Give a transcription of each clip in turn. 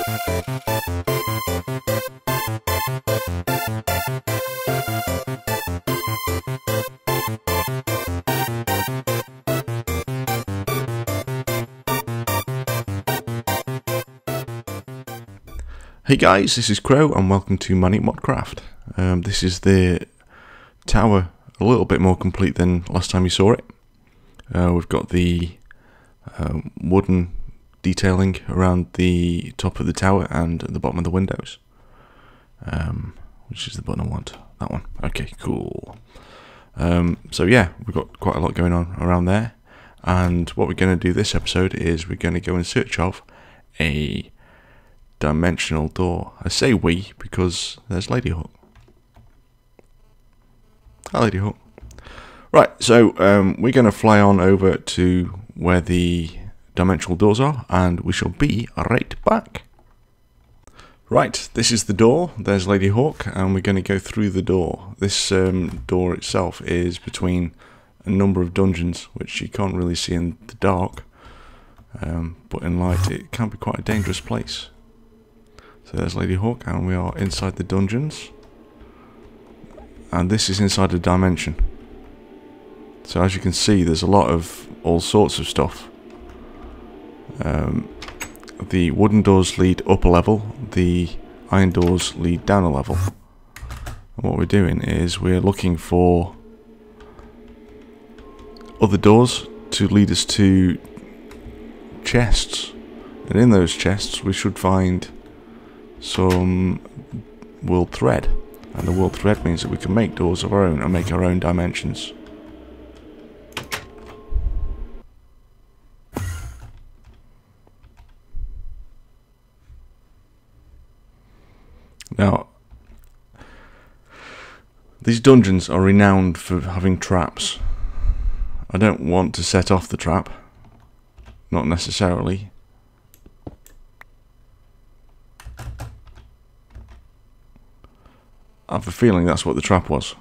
Hey guys, this is Crow and welcome to Manic Modcraft. This is the tower, a little bit more complete than last time you saw it. We've got the wooden detailing around the top of the tower and at the bottom of the windows. Which is the button I want? That one. Okay, cool. So yeah, we've got quite a lot going on around there. And what we're going to do this episode is we're going to go in search of a dimensional door. I say we because there's Ladyhawk. Hi Ladyhawk. Right, so we're going to fly on over to where the dimensional doors are and we shall be right back. Right, this is the door. There's Ladyhawk and we're going to go through the door. This door itself is between a number of dungeons which you can't really see in the dark, but in light it can be quite a dangerous place. So there's Ladyhawk and we are inside the dungeons. And this is inside a dimension. So as you can see there's a lot of all sorts of stuff. The wooden doors lead up a level, the iron doors lead down a level. And what we're doing is we're looking for other doors to lead us to chests. And in those chests we should find some wool thread, and the wool thread means that we can make doors of our own and make our own dimensions. Now, these dungeons are renowned for having traps. I don't want to set off the trap, not necessarily. I have a feeling that's what the trap was.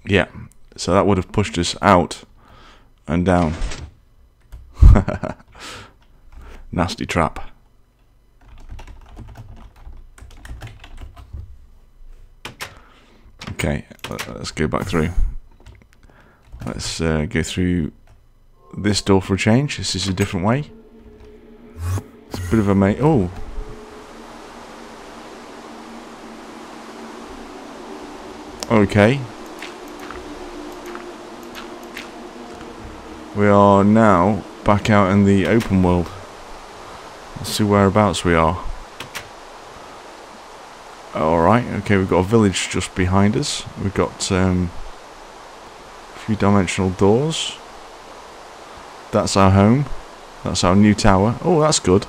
Yeah, so that would have pushed us out and down. Nasty trap. Okay, let's go back through. Let's go through this door for a change. This is a different way. It's a bit of a oh. Okay. We are now back out in the open world. Let's see whereabouts we are. Alright, okay, we've got a village just behind us. We've got a few dimensional doors. That's our home. That's our new tower. Oh, that's good.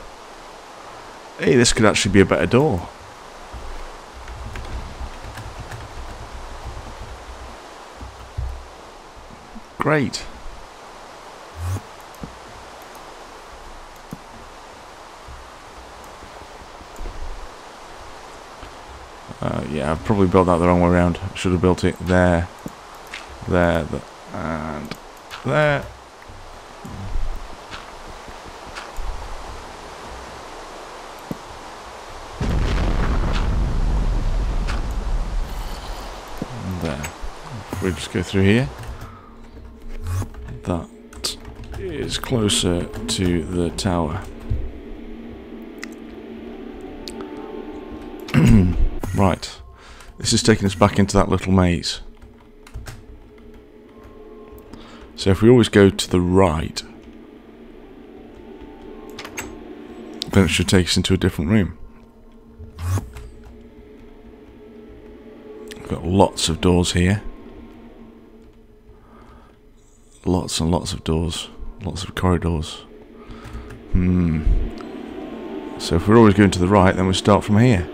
Hey, this could actually be a better door. Great. Yeah, I've probably built that the wrong way around. I should have built it there, and there. There. If we just go through here, that is closer to the tower. Right, this is taking us back into that little maze. So if we always go to the right, then it should take us into a different room. We've got lots of doors here. Lots and lots of doors. Lots of corridors. So if we're always going to the right, then we start from here.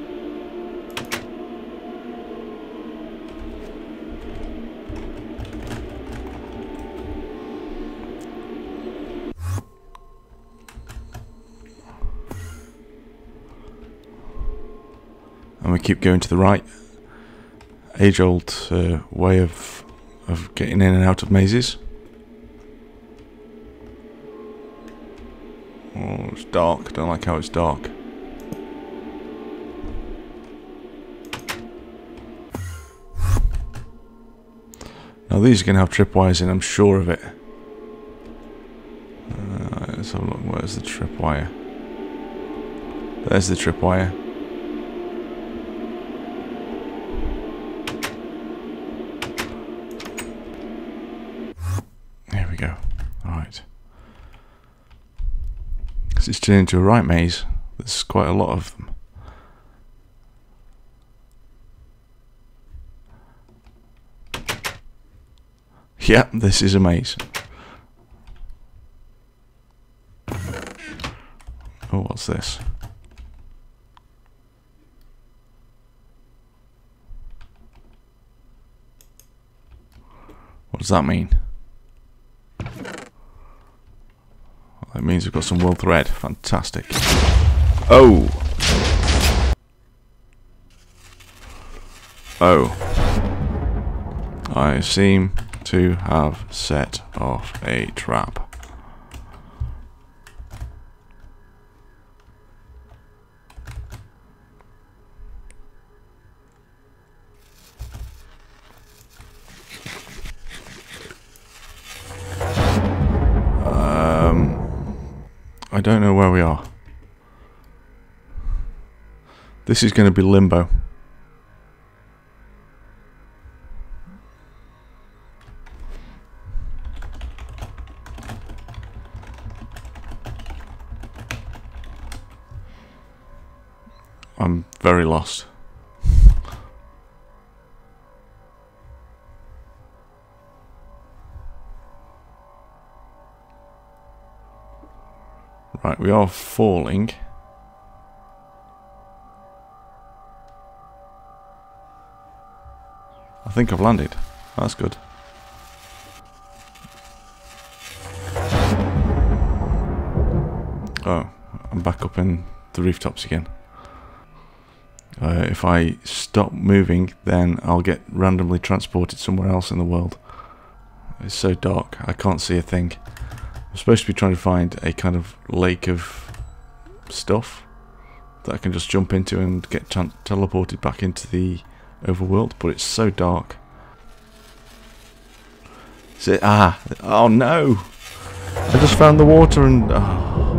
And we keep going to the right. Age-old way of getting in and out of mazes. Oh, it's dark. Don't like how it's dark. Now these are going to have tripwires in, I'm sure of it. Let's have a look. Where's the tripwire? There's the tripwire. There we go. Alright. This is turned into a right maze. There's quite a lot of them. Yep, this is a maze. Oh, what's this? What does that mean? Well, that means we've got some world thread. Fantastic. Oh! Oh. I seem to have set off a trap. I don't know where we are. This is going to be limbo. I'm very lost. Right, we are falling. I think I've landed. That's good. Oh, I'm back up in the rooftops again. If I stop moving, then I'll get randomly transported somewhere else in the world. It's so dark, I can't see a thing. I'm supposed to be trying to find a kind of lake of stuff that I can just jump into and get teleported back into the overworld, but it's so dark. Is it? Ah! Oh no! I just found the water and... Oh.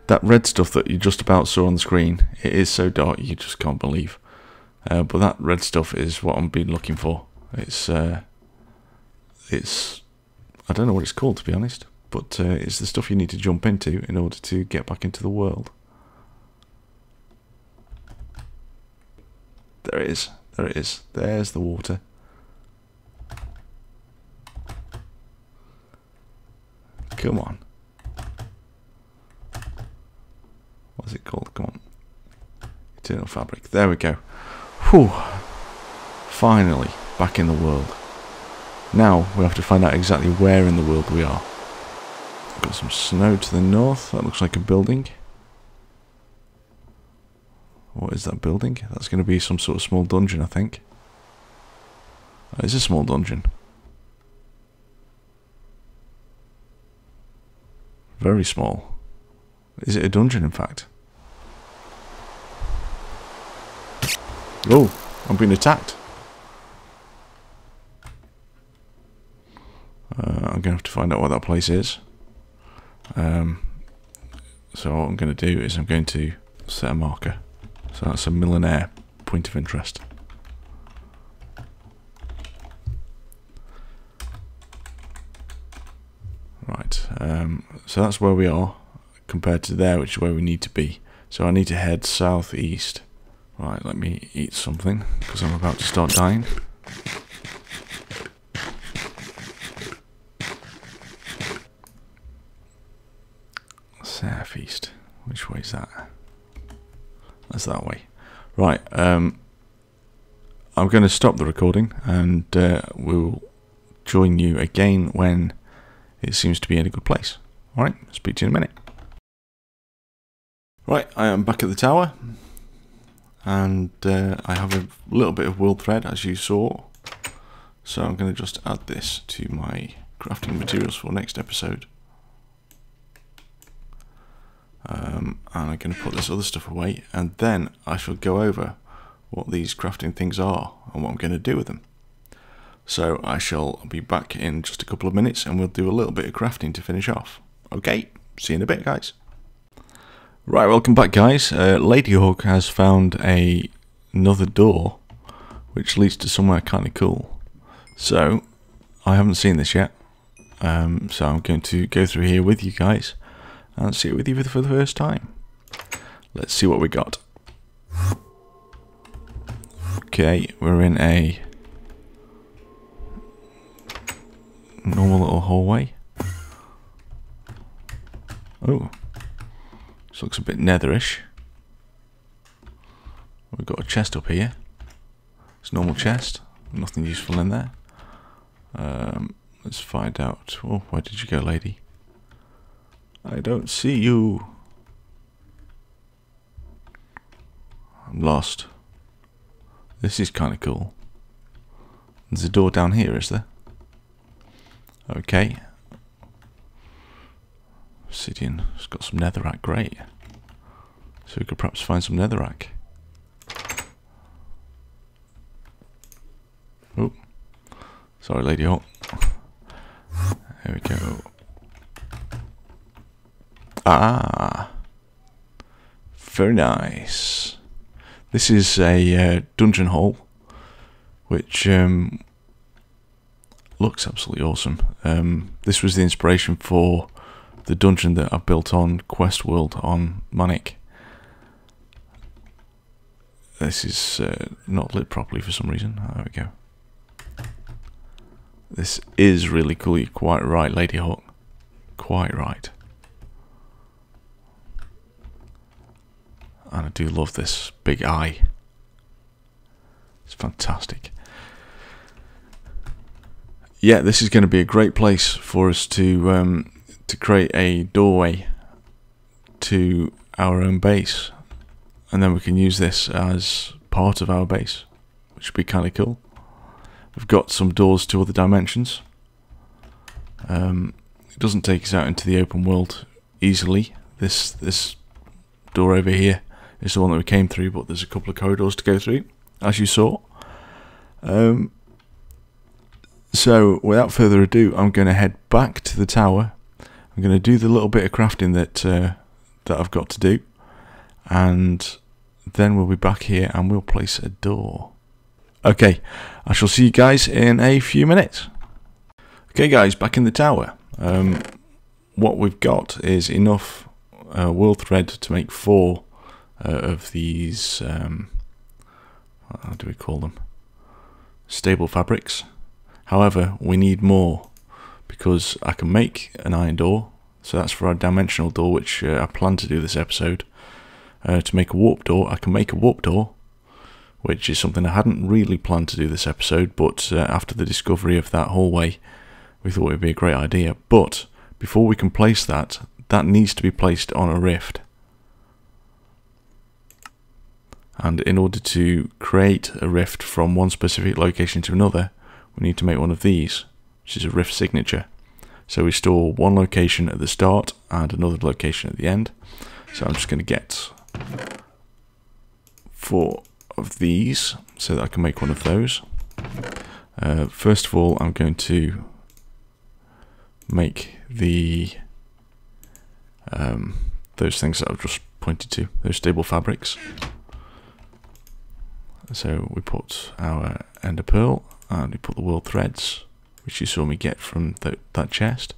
That red stuff that you just about saw on the screen, it is so dark you just can't believe. But that red stuff is what I've been looking for. It's I don't know what it's called, to be honest, but it's the stuff you need to jump into in order to get back into the world. There it is. There it is. There's the water. Come on. What's it called? Come on. Eternal fabric. There we go. Whew. Finally. Back in the world. Now we have to find out exactly where in the world we are. Got some snow to the north. That looks like a building. What is that building? That's going to be some sort of small dungeon, I think. It's a small dungeon. Very small. Is it a dungeon, in fact? Oh, I'm being attacked. I'm going to have to find out what that place is. So what I'm going to do is I'm going to set a marker. So that's a millionaire point of interest. Right, so that's where we are compared to there, which is where we need to be. So I need to head southeast. Right, let me eat something because I'm about to start dying. Southeast. Which way is that? That's that way. Right. I'm going to stop the recording and we'll join you again when it seems to be in a good place. Alright, speak to you in a minute. Right, I am back at the tower and I have a little bit of world thread as you saw. So I'm going to just add this to my crafting materials for next episode. And I'm going to put this other stuff away, and then I shall go over what these crafting things are and what I'm going to do with them. So I shall be back in just a couple of minutes, and we'll do a little bit of crafting to finish off. Okay, see you in a bit, guys. Right, welcome back, guys. Ladyhawk has found another door which leads to somewhere kind of cool. So I haven't seen this yet, so I'm going to go through here with you guys and see it with you for the first time. Let's see what we got. Okay, we're in a normal little hallway. Oh, this looks a bit netherish. We've got a chest up here. It's a normal chest, nothing useful in there. Let's find out. Oh, where did you go, lady? I don't see you. I'm lost. This is kind of cool. There's a door down here, is there? Okay. Obsidian. It's got some netherrack. Great. So we could perhaps find some netherrack. Oh. Sorry, Ladyhawk. There we go. Ah. Very nice. This is a dungeon hole, which looks absolutely awesome. This was the inspiration for the dungeon that I built on Quest World on Manic. This is not lit properly for some reason. Oh, there we go. This is really cool. You're quite right, Ladyhawk. Quite right. And I do love this big eye. It's fantastic. Yeah, this is going to be a great place for us to create a doorway to our own base, and then we can use this as part of our base, which would be kind of cool. We've got some doors to other dimensions. It doesn't take us out into the open world easily. This door over here is the one that we came through, but there's a couple of corridors to go through, as you saw. So without further ado, I'm going to head back to the tower. I'm going to do the little bit of crafting that I've got to do, and then we'll be back here and we'll place a door. Okay, I shall see you guys in a few minutes. Okay guys, back in the tower. What we've got is enough wool thread to make 4 of these, how do we call them? Stable fabrics. However, we need more, because I can make an iron door, so that's for our dimensional door, which I plan to do this episode. To make a warp door, I can make a warp door, which is something I hadn't really planned to do this episode, but after the discovery of that hallway, we thought it would be a great idea. But before we can place that, that needs to be placed on a rift. And in order to create a rift from one specific location to another, we need to make one of these, which is a rift signature. So we store one location at the start and another location at the end. So I'm just going to get 4 of these so that I can make one of those. First of all, I'm going to make the those things that I've just pointed to, those stable fabrics. So we put our ender pearl and we put the wool threads, which you saw me get from that chest.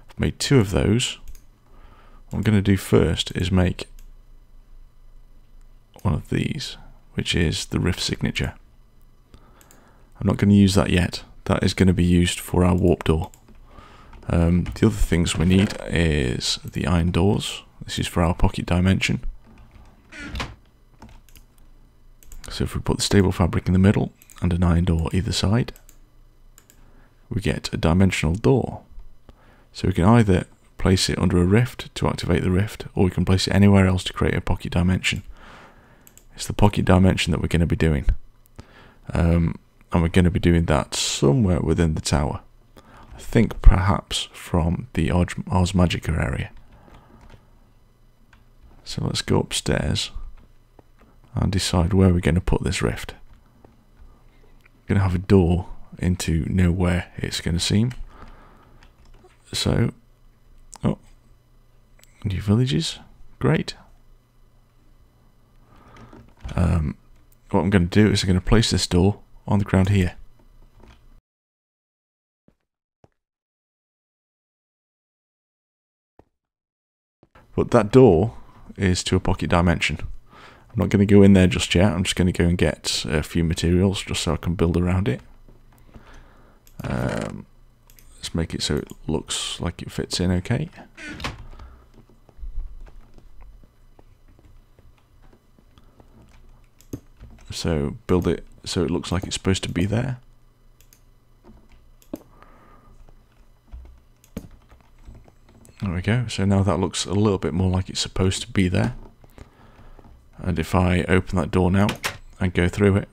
I've made 2 of those. What I'm going to do first is make one of these, which is the rift signature. I'm not going to use that yet. That is going to be used for our warp door. The other things we need is the iron doors. This is for our pocket dimension. So if we put the stable fabric in the middle and an iron door either side, we get a dimensional door. So we can either place it under a rift to activate the rift, or we can place it anywhere else to create a pocket dimension. It's the pocket dimension that we're going to be doing. And we're going to be doing that somewhere within the tower. I think perhaps from the Ars Magica area. So let's go upstairs and decide where we're going to put this rift. We're going to have a door into nowhere, it's going to seem. So, oh, new villages, great. What I'm going to do is I'm going to place this door on the ground here. But that door is to a pocket dimension. I'm not going to go in there just yet. I'm just going to go and get a few materials just so I can build around it. Let's make it so it looks like it fits in okay. So build it so it looks like it's supposed to be there. There we go. So now that looks a little bit more like it's supposed to be there. And if I open that door now and go through it,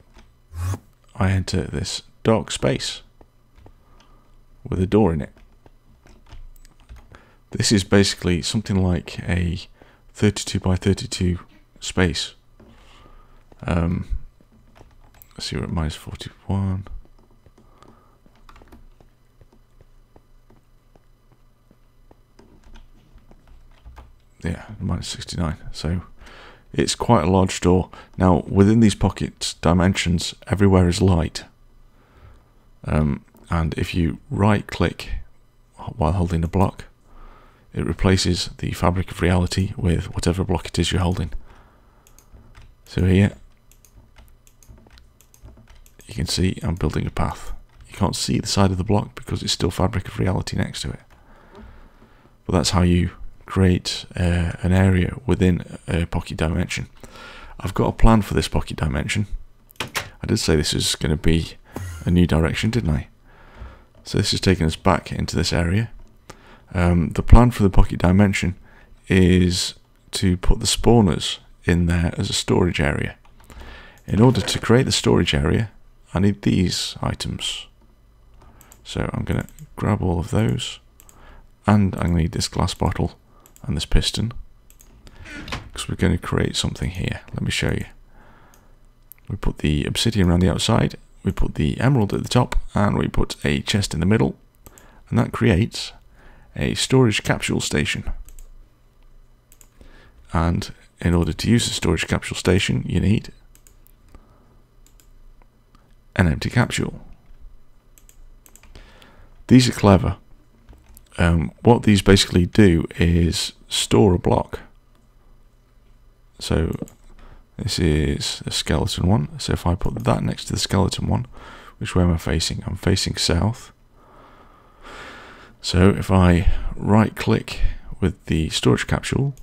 I enter this dark space with a door in it. This is basically something like a 32 by 32 space. Let's see, we're at minus 41. Yeah, minus 69. So it's quite a large door. Now, within these pocket dimensions, everywhere is light. And if you right-click while holding a block, it replaces the fabric of reality with whatever block it is you're holding. So here, you can see I'm building a path. You can't see the side of the block because it's still fabric of reality next to it. But that's how you create an area within a pocket dimension. I've got a plan for this pocket dimension. I did say this is going to be a new direction, didn't I? So this is taking us back into this area. The plan for the pocket dimension is to put the spawners in there as a storage area. In order to create the storage area, I need these items. So I'm going to grab all of those, and I need this glass bottle and this piston, because we're going to create something here. Let me show you. We put the obsidian around the outside, we put the emerald at the top, and we put a chest in the middle, and that creates a storage capsule station. And in order to use the storage capsule station, you need an empty capsule. These are clever. What these basically do is store a block. So this is a skeleton one. So if I put that next to the skeleton one, which way am I facing? I'm facing south. So if I right click with the storage capsule,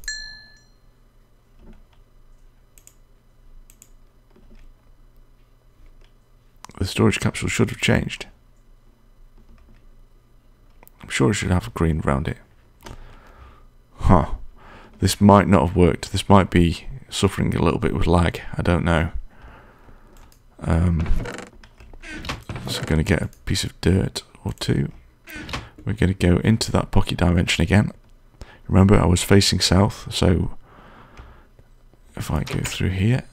the storage capsule should have changed. I'm sure it should have green around it. Huh. This might not have worked. This might be suffering a little bit with lag. I don't know. So I'm going to get a piece of dirt or two. We're going to go into that pocket dimension again. Remember, I was facing south, so if I go through here,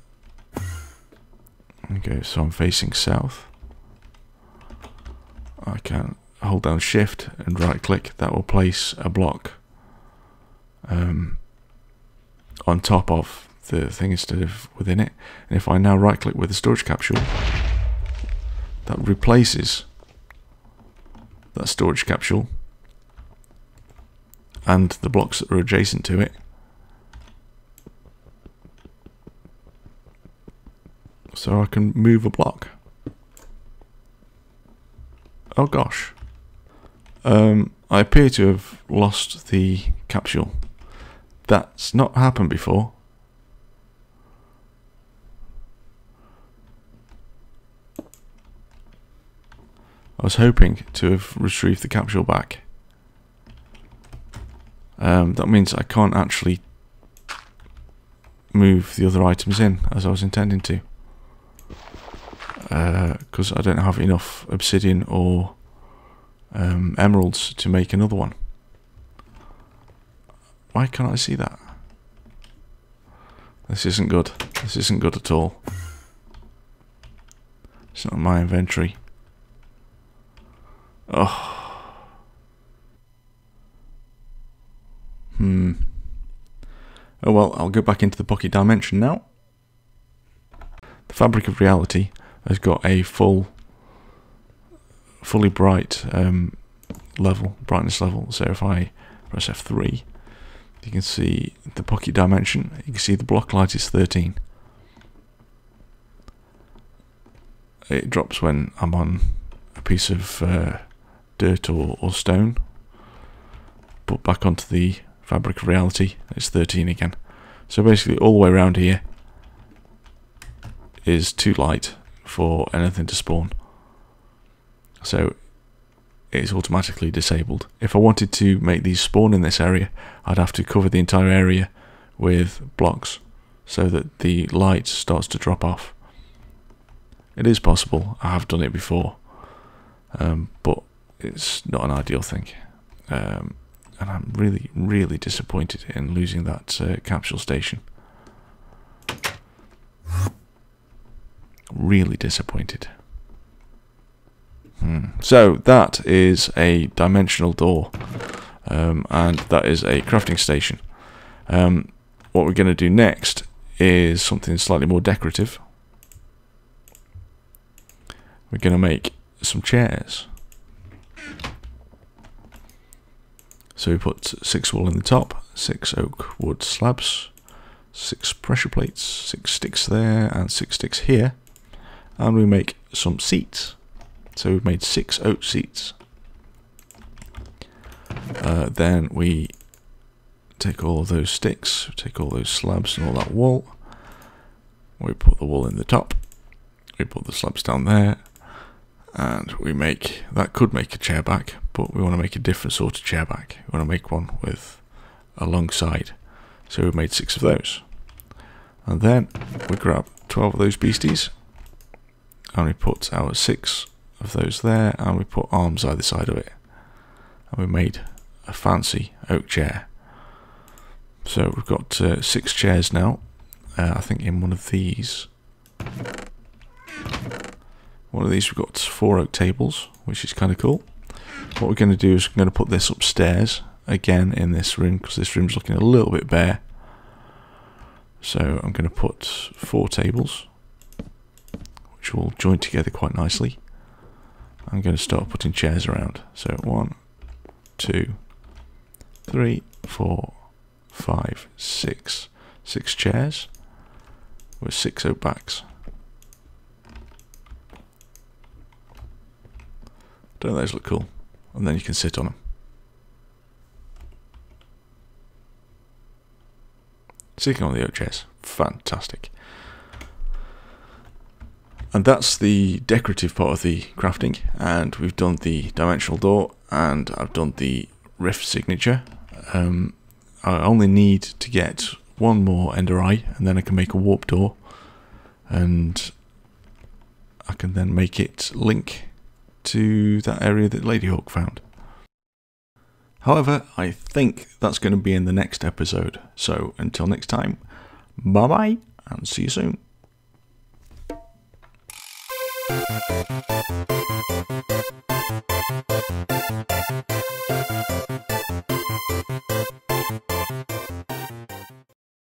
so I'm facing south, I can hold down shift and right click. That will place a block on top of the thing instead of within it. And if I now right click with the storage capsule, that replaces that storage capsule and the blocks that are adjacent to it. So I can move a block. Oh gosh. I appear to have lost the capsule. That's not happened before. I was hoping to have retrieved the capsule back. That means I can't actually move the other items in as I was intending to. Because I don't have enough obsidian or emeralds to make another one. Why can't I see that? This isn't good. This isn't good at all. It's not in my inventory. Oh. Oh well, I'll go back into the bucket dimension now. The fabric of reality has got a fully bright brightness level. So if I press F3, you can see the bucket dimension. You can see the block light is 13. It drops when I'm on a piece of dirt or stone. Put back onto the fabric of reality, it's 13 again. So basically all the way around here is too light for anything to spawn. So it's automatically disabled. If I wanted to make these spawn in this area, I'd have to cover the entire area with blocks so that the light starts to drop off. It is possible, I have done it before, but it's not an ideal thing. And I'm really, really disappointed in losing that capsule station. Really disappointed. So that is a dimensional door, and that is a crafting station. What we're going to do next is something slightly more decorative. We're going to make some chairs. So we put 6 wool in the top, 6 oak wood slabs, 6 pressure plates, 6 sticks there, and 6 sticks here. And we make some seats. So we've made 6 oak seats. Then we take all of those sticks, take all those slabs and all that wool. We put the wool in the top. We put the slabs down there. And we make, that could make a chair back, but we want to make a different sort of chair back. We want to make one with a long side. So we made 6 of those. And then we grab 12 of those beasties. And we put our 6 of those there, and we put arms either side of it. And we made a fancy oak chair. So we've got 6 chairs now. I think in one of these we've got 4 oak tables, which is kind of cool. What we're going to do is we're going to put this upstairs again in this room, because this room's looking a little bit bare. So I'm going to put 4 tables, which will join together quite nicely. I'm going to start putting chairs around. So 1, 2, 3, 4, 5, 6. 6 chairs with 6 oak backs. Don't those look cool? And then you can sit on them. Sitting on the oak chairs, fantastic. And that's the decorative part of the crafting, and we've done the dimensional door, and I've done the rift signature. I only need to get 1 more ender eye, and then I can make a warp door, and I can then make it link to that area that Ladyhawk found. However, I think that's going to be in the next episode. So until next time, bye bye, and see you soon.